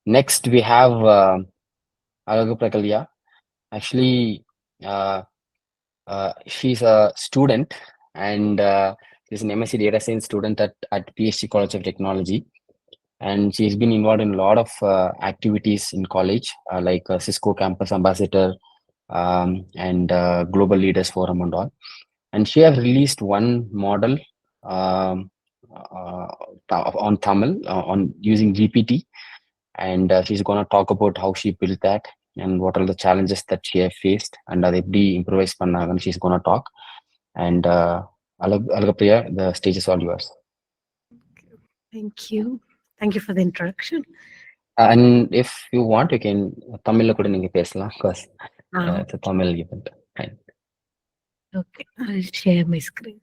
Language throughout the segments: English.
Next, we have Alagu Prakalya. Actually, she's a student and she's an MSc Data Science student at PhD College of Technology. And she's been involved in a lot of activities in college, like Cisco Campus Ambassador and Global Leaders Forum and all. And she has released one model um, uh, on Tamil on using GPT, and she's going to talk about how she built that and what are the challenges that she have faced and அதை எப்படி improvise பண்ணாங்கன்னு she's going to talk. And Alagapriya, the stage is all yours. Thank you. Thank you for the introduction. And if you want, you can Tamil கூட நீங்க பேசலாம் because it's a Tamil event. Fine. Okay, I'll share my screen.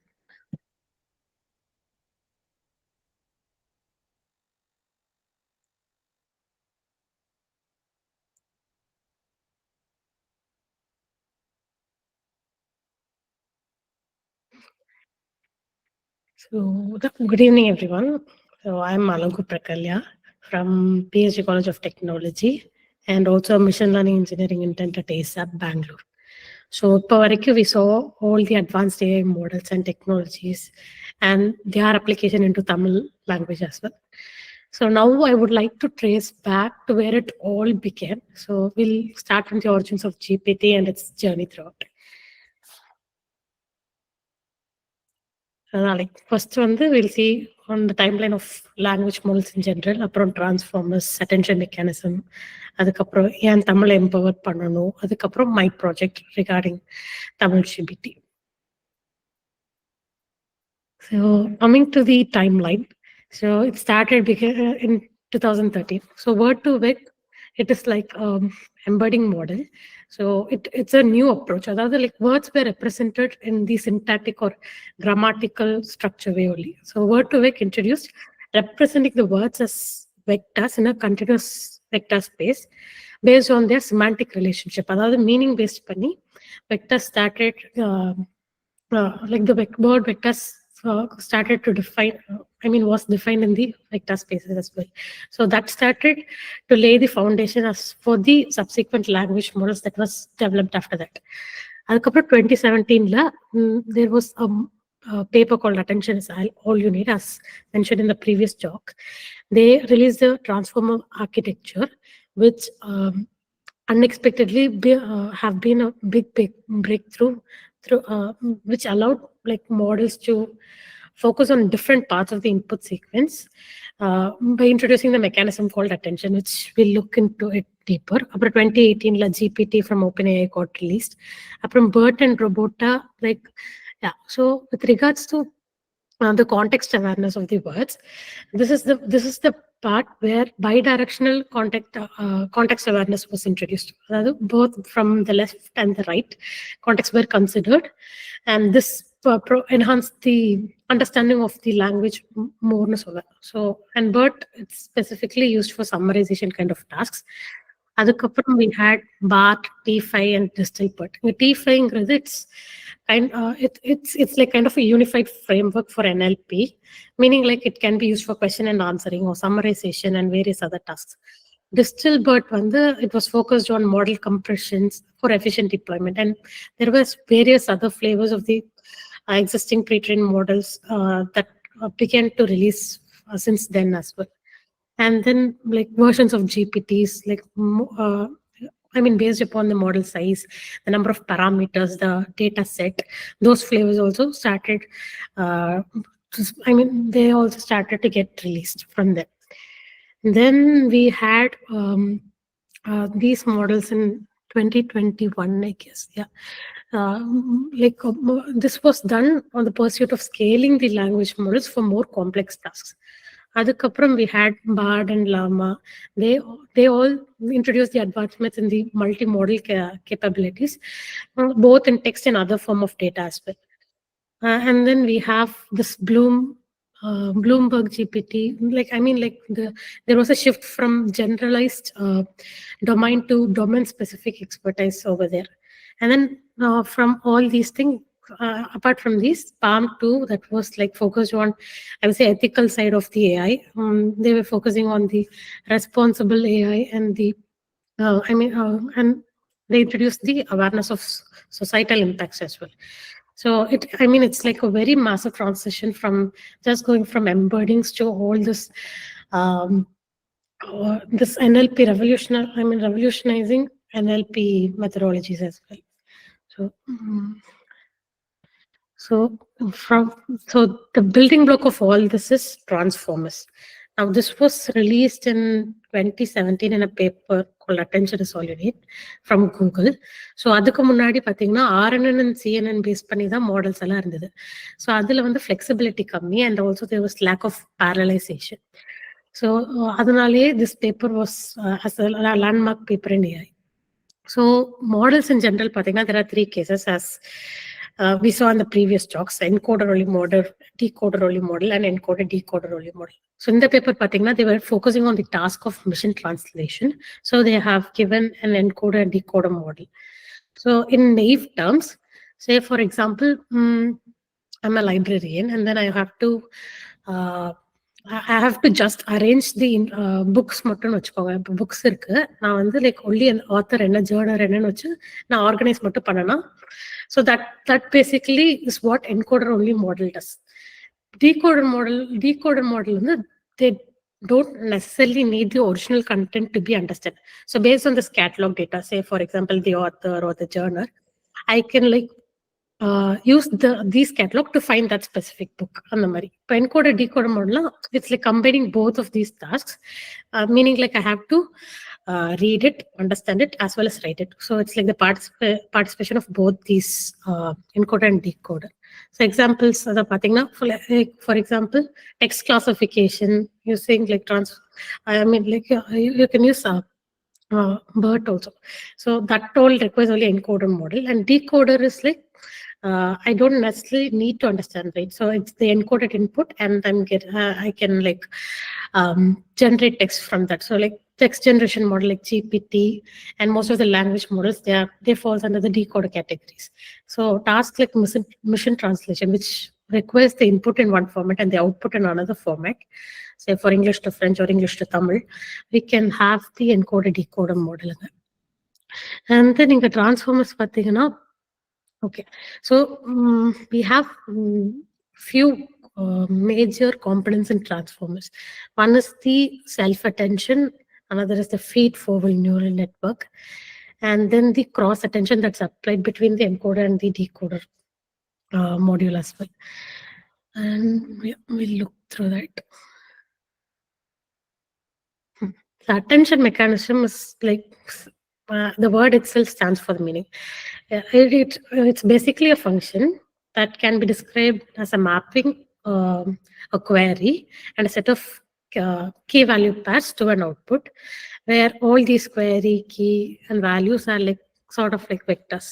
So, good evening, everyone. So, I'm Alagu Prakalya from PhD College of Technology and also a Machine Learning Engineering intern at ASAP Bangalore. So, we saw all the advanced AI models and technologies and their application into Tamil language as well. So now I would like to trace back to where it all began. So we'll start from the origins of GPT and its journey throughout. Like first one, we'll see on the timeline of language models in general, upon transformers, attention mechanism, அதுக்கப்புறம் ஏன் Tamil empower பண்ணணும், அதுக்கப்புறம் my project regarding Tamil GPT. So coming to the timeline, so it started in 2013. So Word2Vec, it is like embedding model. So it's a new approach. Other like words were represented in the syntactic or grammatical structure way only. So Word2Vec introduced representing the words as vectors in a continuous vector space based on their semantic relationship. Other meaning based panni vectors started like the word vectors started to define, was defined in the vector spaces as well. So that started to lay the foundation as for the subsequent language models that was developed after that. அதுக்கப்புறம் 2017, there was a paper called Attention is All You Need, as mentioned in the previous talk. They released the transformer architecture, which unexpectedly have been a big breakthrough which allowed like models to focus on different parts of the input sequence by introducing the mechanism called attention, which we'll look into it deeper. After 2018, GPT from OpenAI got released. After BERT and Robota, like yeah. So with regards to the context awareness of the words, this is the part where bidirectional context awareness was introduced. Both from the left and the right context were considered, and this enhanced the understanding of the language more. So, and BERT, it's specifically used for summarization kind of tasks. அதுக்கப்புறம் we had BART, T5 and DistilBERT. T5 it's like kind of a unified framework for NLP, meaning like it can be used for question and answering or summarization and various other tasks. DistilBERT it was focused on model compressions for efficient deployment, and there was various other flavors of the existing pre-trained models that began to release since then as well. And then like versions of GPTs, like based upon the model size, the number of parameters, the data set, those flavors also started. They also started to get released from them. And then we had these models in 2021, I guess. Yeah. This was done on the pursuit of scaling the language models for more complex tasks. அதுக்கப்புறம் we had BARD and Llama. They all introduced the advancements in the multimodal capabilities, both in text and other form of data as well. And then we have this Bloomberg GPT. There was a shift from generalized domain to domain specific expertise over there. And then from all these things, apart from these, Palm 2, that was like focused on, I would say, ethical side of the AI. They were focusing on the responsible AI and the, and they introduced the awareness of societal impacts as well. So it's like a very massive transition from just going from embeddings to all this, this NLP revolutionizing NLP methodologies as well. So, so the building block of all this is transformers. Now, this was released in 2017 in a paper called Attention is All You Need from Google. So அதுக்கு முன்னாடி பார்த்தீங்கன்னா RNN and CNN base பண்ணி தான் models எல்லாம் இருந்தது. So அதில் வந்து flexibility கம்மி and also there was lack of parallelization. So அதனாலேயே this paper was as a landmark paper in AI. So models in general, there are 3 cases as we saw in the previous talks: encoder only model, decoder only model, and encoder decoder only model. So in the paper, they were focusing on the task of mission translation. So they have given an encoder and decoder model. So in naive terms, say for example, I'm a librarian and then I have to just arrange the books மட்டும் வச்சுக்கோங்க. இப்போ books இருக்கு, நான் வந்து like only author என்ன genre என்னன்னு வச்சு நான் ஆர்கனைஸ் மட்டும் பண்ணணும். So that basically is what encoder only model does. Decoder model வந்து they don't necessarily need the original content to be understood. So based on this catalog data, say for example the author or the journal, I can like use these catalog to find that specific book. அந்த மாதிரி இப்போ encoder decoder model, it's like combining both of these tasks, meaning like I have to read it, understand it, as well as write it. So it's like the participation of both these encoder and decoder. So examples are பார்த்தீங்கன்னா, for example, text classification using like you can use BERT also. So that all requires only encoder model, and decoder is like I don't necessarily need to understand, right? So it's the encoded input, and I can like generate text from that. So like text generation model like GPT and most of the language models, they falls under the decoder categories. So tasks like mission translation, which requires the input in one format and the output in another format, say for English to French or English to Tamil, we can have the encoder decoder model. And then in the transformers பார்த்தீங்கன்னா, okay, so we have few major components in transformers. One is the self-attention, another is the feed-forward neural network, and then the cross-attention that's applied between the encoder and the decoder module as well. And we'll look through that. The attention mechanism is like the word itself stands for the meaning. It's basically a function that can be described as a mapping a query and a set of key value pairs to an output, where all these query, key, and values are like sort of like vectors.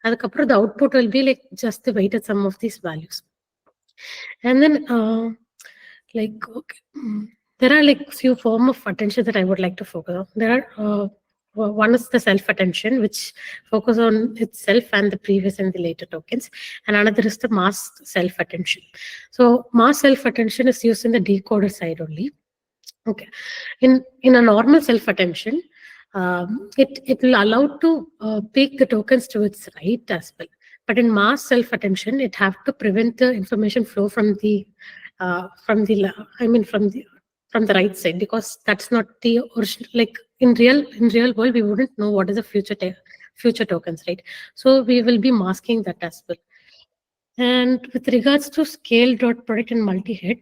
Adukapra the output will be like just the weighted sum of these values. And then like okay, there are like few form of attention that I would like to focus on. There are one is the self-attention, which focus on itself and the previous and the later tokens, and another is the mass self-attention. So mass self-attention is used in the decoder side only. Okay, in a normal self-attention, it will allow to pick the tokens to its right as well. But in mass self-attention, it have to prevent the information flow from the right side, because that's not the original. Like in real world, we wouldn't know what is the future tokens, right? So we will be masking that as well. And with regards to scale dot product and multi-head,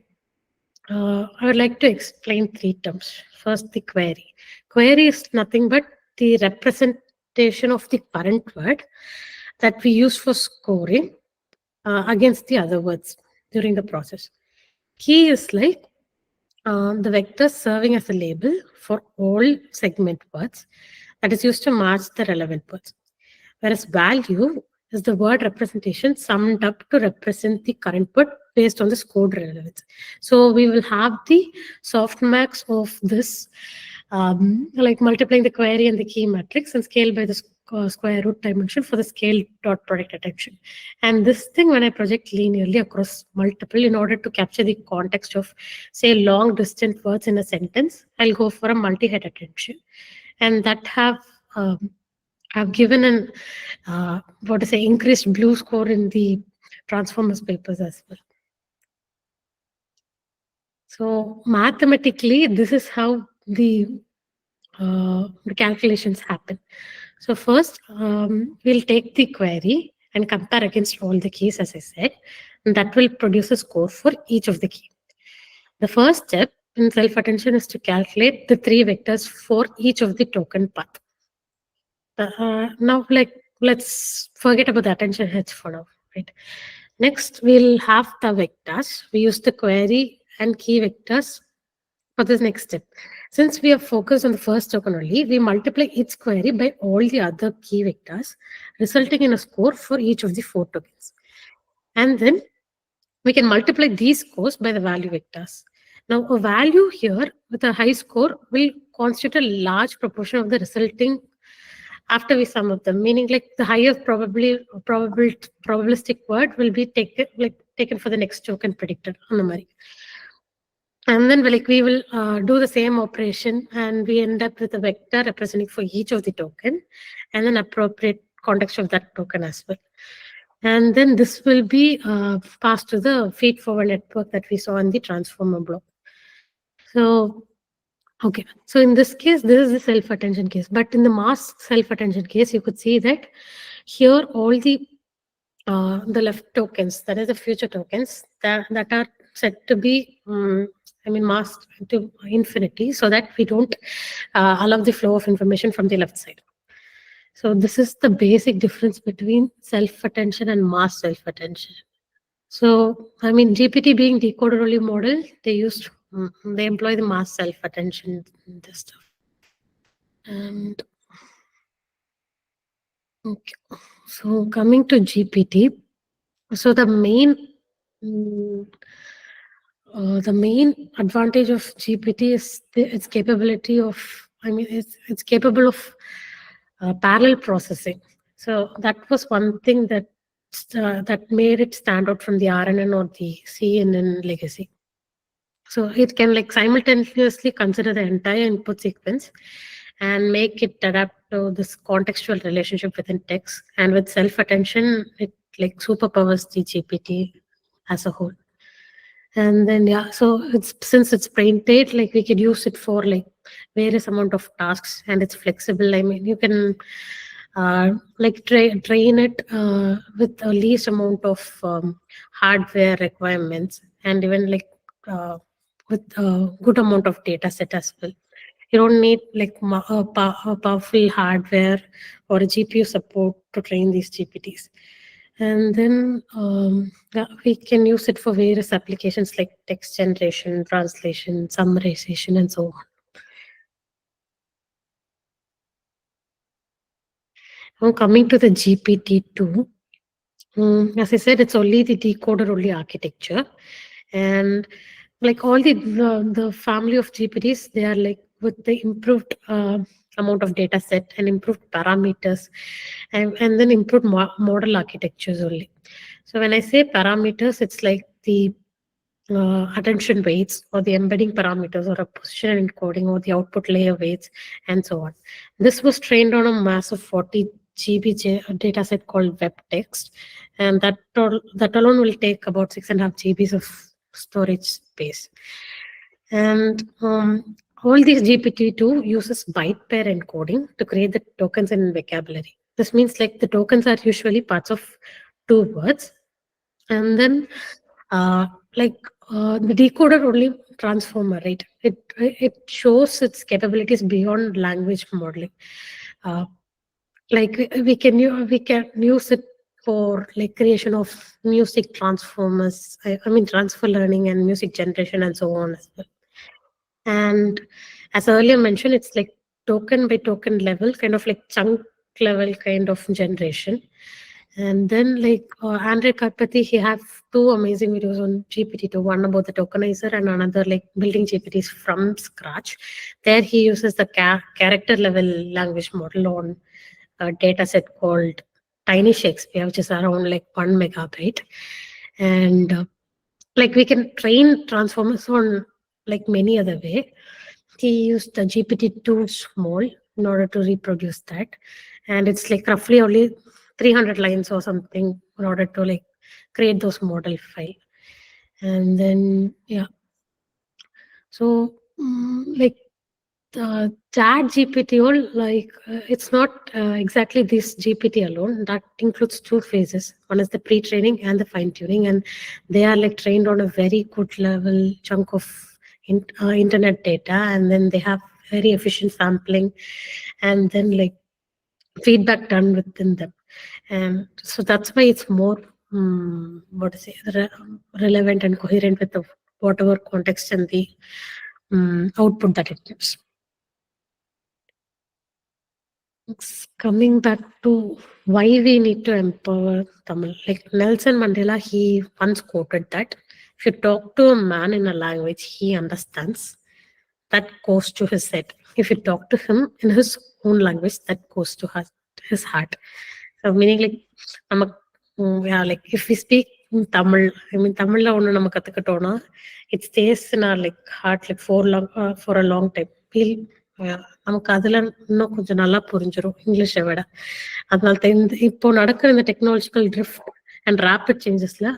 I would like to explain 3 terms. First, the query. Query is nothing but the representation of the current word that we use for scoring against the other words during the process. Key is like the vector serving as a label for all segment words that is used to match the relevant words. Whereas value is the word representation summed up to represent the current word based on the scored relevance. So we will have the softmax of this, like multiplying the query and the key matrix and scale by the square root dimension for the scale dot product attention. And this thing, when I project linearly across multiple in order to capture the context of, say, long distant words in a sentence, I'll go for a multi-head attention. And that have given an what to say, increased blue score in the Transformers papers as well. So mathematically, this is how the calculations happen. So first, we'll take the query and compare against all the keys, as I said, and that will produce a score for each of the key. The first step in self-attention is to calculate the 3 vectors for each of the token path. Now, let's forget about the attention heads for now, right? Next, we'll have the vectors. We use the query and key vectors for this next step. Since we are focused on the first token only, we multiply its query by all the other key vectors, resulting in a score for each of the 4 tokens. And then we can multiply these scores by the value vectors. Now, a value here with a high score will constitute a large proportion of the resulting after we sum up them, meaning like the higher probabilistic word will be taken for the next token predicted on the memory. And then we will do the same operation, and we end up with a vector representing for each of the token and then appropriate context of that token as well. And then this will be passed to the feed-forward network that we saw in the transformer block. So, okay. So in this case, this is the self-attention case. But in the mass self-attention case, you could see that here all the left tokens, that is the future tokens, that are set to be masked to infinity, so that we don't allow the flow of information from the left side. So this is the basic difference between self-attention and mass self-attention. So, GPT being decoder only model, they employ the mass self-attention, this stuff. And okay, so coming to GPT, so the main advantage of GPT is its capability of, it's capable of parallel processing. So that was one thing that made it stand out from the RNN or the CNN legacy. So it can simultaneously consider the entire input sequence and make it adapt to this contextual relationship within text. And with self-attention, it superpowers the GPT as a whole. And then so since it's brain-tight, we could use it for various amount of tasks, and it's flexible. You can train it with the least amount of hardware requirements, and even with a good amount of data set as well. You don't need a powerful hardware or a GPU support to train these GPTs. And then we can use it for various applications like text generation, translation, summarization, and so on. Now coming to the GPT-2, as I said, it's only the decoder-only architecture, and all the family of GPTs, they are with the improved amount of data set and improved parameters, and then improved model architectures only. So when I say parameters, it's the attention weights or the embedding parameters or a position encoding or the output layer weights and so on. This was trained on a massive 40 GB data set called web text, and that alone will take about 6.5 GBs of storage space. And all these GPT-2 uses byte pair encoding to create the tokens in vocabulary. This means the tokens are usually parts of 2 words, and then the decoder only transformer, right? It shows its capabilities beyond language modeling. We can use it for creation of music transformers. Transfer learning and music generation and so on as well. And as earlier mentioned, it's token by token level, kind of chunk level kind of generation. And then Andrej Karpathy, he have 2 amazing videos on GPT-2, one about the tokenizer and another building GPTs from scratch. There he uses the character level language model on a data set called Tiny Shakespeare, which is around like 1 megabyte. And like we can train transformers on like many other way. He used the GPT-2 small in order to reproduce that. And it's like roughly only 300 lines or something in order to like create those model file. And then, yeah. So, like the chat GPT, all like it's not exactly this GPT alone. That includes two phases. One is the pre-training and the fine-tuning, and they are like trained on a very good level chunk of internet data, and then they have very efficient sampling, and then like feedback done within them. And so that's why it's more what to say relevant and coherent with the whatever context and the output that it gives. Coming back to why we need to empower Tamil, like Nelson Mandela, he once quoted that if you talk to a man in a language he understands, that goes to his head. If you talk to him in his own language, that goes to his heart. So meaning like, yeah, like if we speak in Tamil, I mean Tamil la onnu namak kathukatona, it stays in our like heart like for a long time. நமக்கு அதுல இன்னும் கொஞ்சம் நல்லா புரிஞ்சிடும் இங்கிலீஷை விட. அதனால இப்போ நடக்கிற இந்த டெக்னாலஜிக்கல் ட்ரிஃப்ட் அண்ட் ரேபிட் சேஞ்சஸ்ல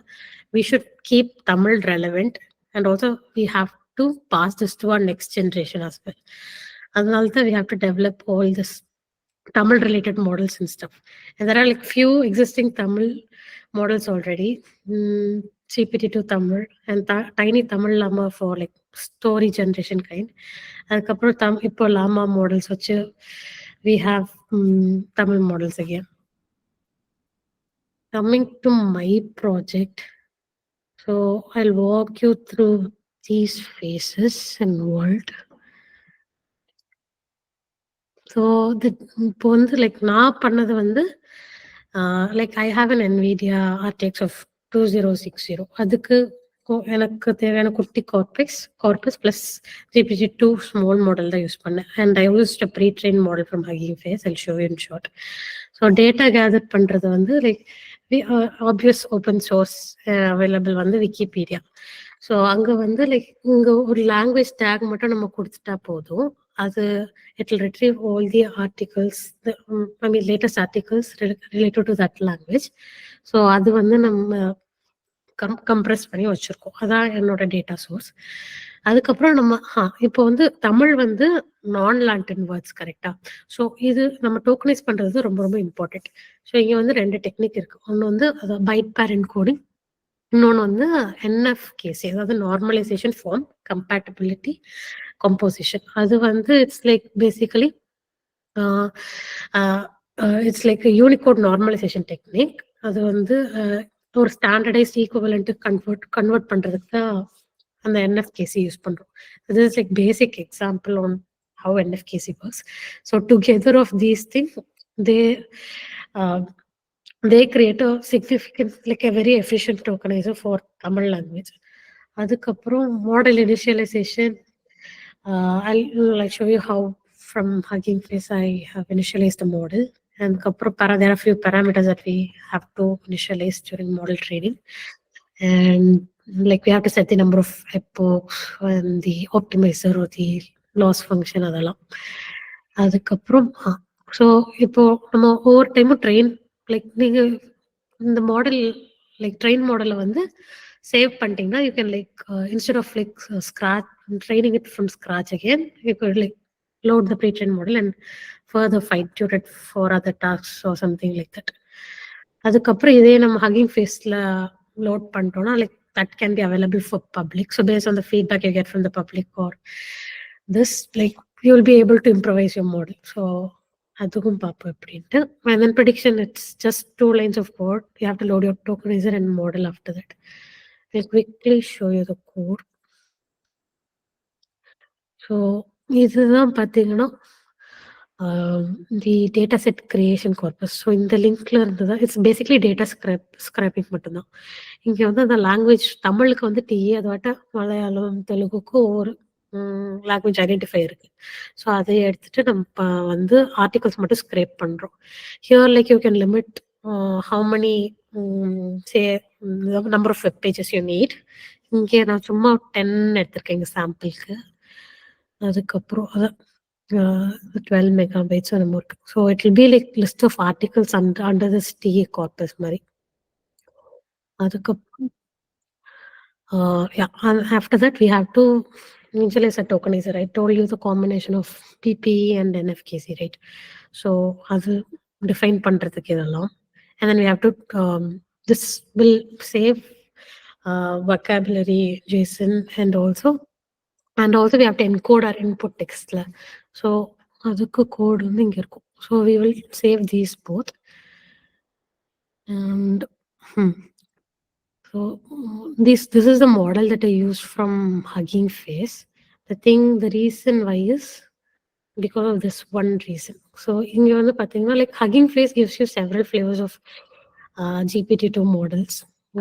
we should keep Tamil relevant, and also we have to pass this to our next generation as well. அதனால தான் we have to develop all this Tamil related models and stuff. And there are like few existing Tamil models already. GPT-2 Tamil and Tiny Tamil Llama for like story generation kind. அதுக்கப்புறம் இப்போ llama models வச்சு we have Tamil models again. Coming to my project, so I'll walk you through these phases and world. So இப்போ வந்து like நான் பண்ணது வந்து like I have an NVIDIA RTX of 2060. அதுக்கு எனக்கு தேவையான குட்டி corpus plus GPT-2 small model தான் யூஸ் பண்ணேன். And I used a pre train model from Hugging Face. I show you in short. So data gather பண்ணுறது வந்து like obvious open source available வந்து Wikipedia. So அங்கே வந்து like இங்கே ஒரு language take மட்டும் நம்ம கொடுத்துட்டா போதும். அது it will retrieve all the articles, latest articles related to that language. So அது வந்து நம்ம கம்ப்ரெஸ் பண்ணி வச்சிருக்கோம். அதான் என்னோட டேட்டா சோர்ஸ். அதுக்கப்புறம் நம்ம இப்போ வந்து தமிழ் வந்து நான் லாண்டின் வேர்ட்ஸ் கரெக்டா. ஸோ இது நம்ம டோக்கனைஸ் பண்றது ரொம்ப ரொம்ப இம்பார்ட்டன்ட். ஸோ இங்க வந்து 2 டெக்னிக் இருக்கு. ஒன்று வந்து பைட் பேர் என்கோடிங், இன்னொன்று வந்து NFKC, அதாவது நார்மலைசேஷன் ஃபார்ம் கம்பேட்டபிலிட்டி கம்போசிஷன். அது வந்து it's like basically it's like Unicode normalisation technique. அது வந்து ஒரு ஸ்டாண்டர்டைஸ்ட் ஈக்குவலண்ட் கன்வெர்ட் பண்றதுக்கு தான் அந்த NFKC யூஸ் பண்றோம். this is like basic example on how NFKC works. So together of these things they create a significant, like a very efficient tokenizer for Tamil language. அதுக்கப்புறம் model initialization, I'll show you how from Hugging Face I have initialized the model. And there are a few parameters that we have to initialize during model training. And like we have to set the number of epochs and the optimizer or the loss function அதெல்லாம். அதுக்கப்புறம் so இப்போ நம்ம ஒவ்வொரு டைமும் train like நீங்க இந்த model like train மாடலை வந்து சேவ் பண்ணிட்டீங்கன்னா you can like instead of like scratch training it from scratch again you can like load the pre-trained model and further fine-tune it for other tasks or something like that. அதுக்கப்புறம் இதே நம்ம hugging ஃபேஸ்ல load பண்ணிட்டோம்னா like that can be available for public. So based on the feedback you get from the public or this, like you will be able to improvise your model. So அதுக்கும் பார்ப்போம் எப்படின்ட்டு. And then prediction, it's just 2 lines of code. You have to load your tokenizer and model after that. I'll quickly show you the code. So இதுதான் பார்த்தீங்கன்னா தி data set creation corpus. So இந்த லிங்க்ல இருந்து தான் it's basically data scrapping மட்டும்தான். இங்கே வந்து அந்த லாங்குவேஜ் தமிழுக்கு வந்து டிஏ, அதாட்ட மலையாளம் தெலுங்குக்கு ஒவ்வொரு லாங்குவேஜ் ஐடென்டிஃபை இருக்கு. ஸோ அதை எடுத்துட்டு நம்ம வந்து ஆர்டிகல்ஸ் மட்டும் ஸ்க்ரேப் பண்றோம். Here like you can limit how many say number of web pages you need. இங்கே நான் சும்மா 10 எடுத்திருக்கேன் இங்கே சாம்பிளுக்கு. அதுக்கப்புறம் அதான் 12 மெகாபைட்ஸ் அந்த மாதிரி இருக்கு. So it will be like list of articles under this DA corpus மாதிரி. அதுக்கப்புறம் yeah, and after that we have to initialize a tokenizer. I told you the combination of PPE and NFKC, right? So அது define பண்றதுக்கு இதெல்லாம், and then we have to this will save vocabulary JSON, and also we have to encode our input textல. So அதுக்கு code வந்து இங்க இருக்கும். So we will save these both, and so this is the model that I used from Hugging Face. The reason why is because of this one reason. So இங்க வந்து பாத்தீங்கன்னா like Hugging Face gives you several flavors of GPT-2 models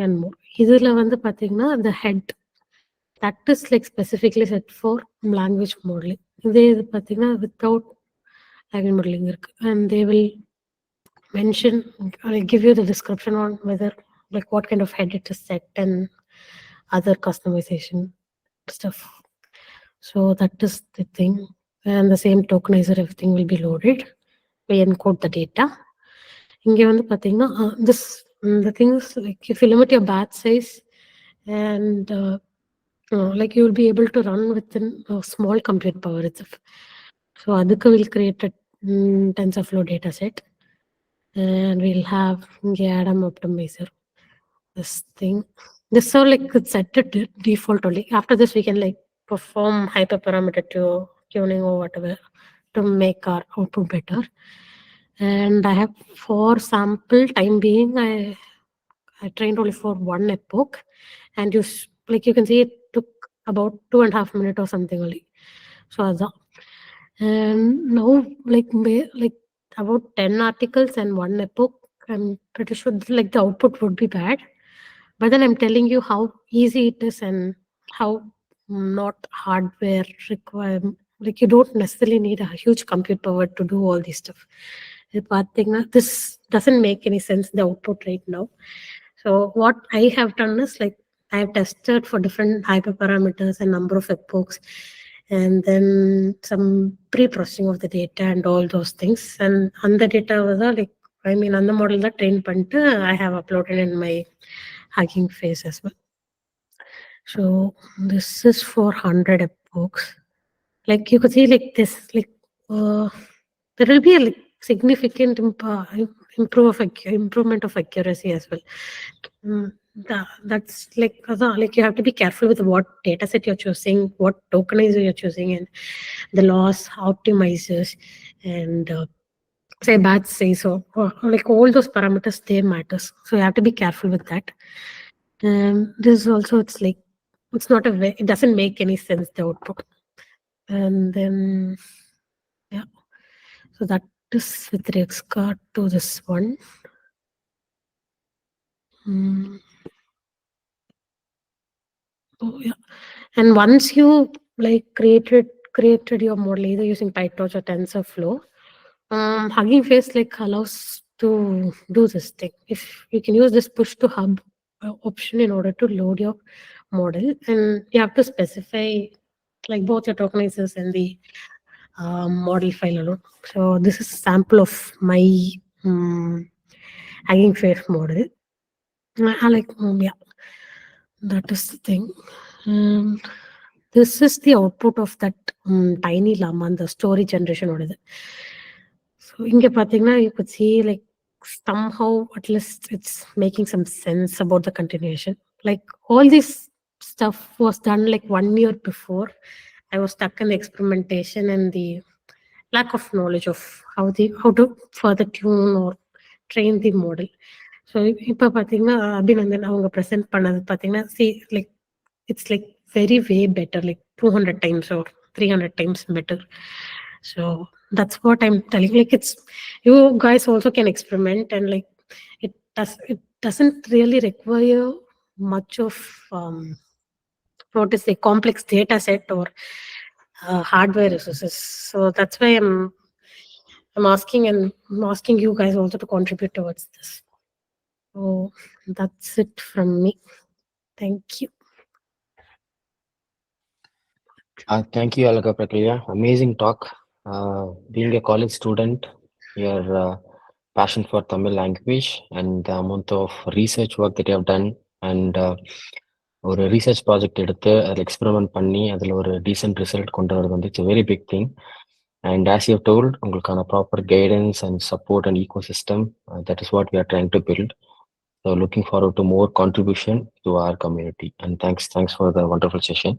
and more. இதுல வந்து பாத்தீங்கன்னா the head that is like specifically set for language modeling. இது பாத்தீங்கன்னா without language modeling இருக்கு, and they will mention, I'll give you the description on whether like what kind of head it is set and other customization stuff. So that is the thing, and the same tokenizer, everything will be loaded. We encode the data. இங்க வந்து பாத்தீங்கன்னா this the things like if you limit your batch size, and like you will be able to run within a small compute power itself. So அதுக்கு will create a TensorFlow data set, and we'll have Adam optimizer. This thing, this all like it's set to default only. After this, we can like perform hyperparameter tuning or whatever to make our output better. And I have for sample time being, I trained only for one epoch, and like you can see it took about 2.5 minutes or something only. So that's, and now like about 10 articles and one epoch, I'm pretty sure like the output would be bad. But then I'm telling you how easy it is and how not hardware require, like you don't necessarily need a huge compute power to do all this stuff. This doesn't make any sense, the output right now. So what I have done is like I have tested for different hyperparameters and number of epochs, and then some pre-processing of the data and all those things. And on the data was like, I mean, on the model that trained பண்ணிட்டு I have uploaded in my Hugging Face as well. So this is for 100 epochs. Like you could see like this, like there will be a like significant improvement of accuracy as well. That's like you have to be careful with what data set you're choosing, what tokenizer you're choosing, and the loss optimizers, and say batch size, or like all those parameters, they matters. So you have to be careful with that. And this also, it's like it's not a way, it doesn't make any sense, the output. And then yeah, so that is with regard to this one. Oh yeah, and once you like created your model either using PyTorch or TensorFlow, Hugging Face like allows to do this thing. If you can use this push to hub option in order to load your model, and you have to specify like both your tokenizers and the model file alone. So this is a sample of my Hugging Face model. I like yeah, that is the thing. And this is the output of that tiny llama, the story generation order. So inge pathina you could see like somehow at least it's making some sense about the continuation. Like all this stuff was done like 1 year before. I was stuck in the experimentation and the lack of knowledge of how to further tune or train the model. So இப்ப பாத்தீங்கன்னா அபிநந்தன் அவங்க present பண்ணது பாத்தீங்கன்னா see like it's like very way better, like 200 times or 300 times better. So that's what I'm telling. Like it's, you guys also can experiment, and like it doesn't really require much of what is a complex data set or hardware resources. So that's why I'm asking, and I'm asking you guys also to contribute towards this. So that's it from me. Thank you. Thank you, Alaka Prakriya. Amazing talk. Being a college student, your passion for Tamil language and the amount of research work that you have done, and ஒரு research project எடுத்து அதில் experiment பண்ணி அதில் ஒரு decent result கொண்டு வரது வந்து it's very big thing. And as you told, உங்களுக்கான proper guidance and support and ecosystem, that is what we are trying to build. So looking forward to more contribution to our community. And thanks for the wonderful session.